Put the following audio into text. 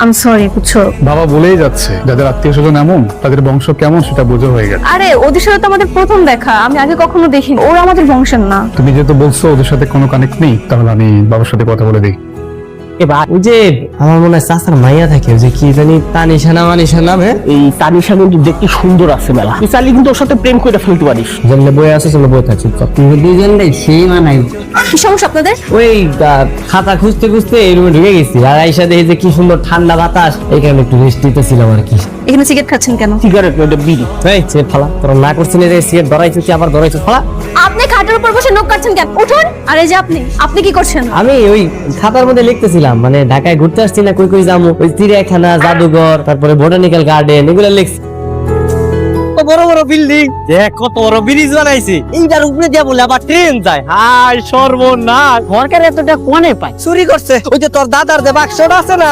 আম sorry বুঝছো। বাবা বলেই যাচ্ছে যাদের আত্মীয় স্বজন এমন তাদের বংশ কেমন সেটা বোঝা হয়ে গেছে। আরে ওদের সাথে তো আমাদের প্রথম দেখা, আমি আগে কখনো দেখিনি, ওরা আমাদের বংশের না। তুমি যেহেতু বলছো ওদের সাথে কোনো কানেক্ট নেই, তাহলে আমি বাবার সাথে কথা বলে দিই। ওই যে আমার মনে হয় চাচার মাইয়া থাকে, ওই যে কি জানি তানিশা না মানিশা নাম, হ্যাঁ এই তানিশা কিন্তু দেখতে সুন্দর আছে মেলা, তুই চাইলে কিন্তু ওর সাথে প্রেম করে ফেলতে পারিস। যেমনি বই আছে সেগুলো বই থাকছে। তুমি দুইজন রে সেই মানাই। কি সমস্যা আপনাদের? ওই খাতা খুঁজতে খুঁজতে এই রুমে ঢুকে গেছি, আর আইসা দেখি যে কি সুন্দর ঠান্ডা বাতাস, এই কারণে একটু রেস্ট নিতেছিলাম আর কি। এখানে সিগারেট খাচ্ছেন কেন? সিগারেট ওটা বিড়ি। এই সে ফালা, তোরা না করছিস রে সিগারেট ধরাইছিস কি আবার ধরাইছিস ফালা। আপনি খাটের উপর বসে নখ কাটছেন কেন? উঠুন। আরে যে আপনি কি করছেন? আমি ওই খাতার মধ্যে লিখতেছিলাম, মানে ঢাকায় ঘুরতে আসছি না, কই কই যাবো, ওই চিড়িয়াখানা, জাদুঘর, তারপরে বোটানিক্যাল গার্ডেন, এগুলো লিখছি। বড় বড় বিল্ডিং, দেখ কত বড় ব্রিজ বানাইছে, এইটার উপরে দিয়ে বলে আবার ট্রেন যায়। হাই সর্বনাশ, সরকার এতটা কোনে পায়, চুরি করছে। ওই যে তোর দাদার যে বাক্সটা আছে না,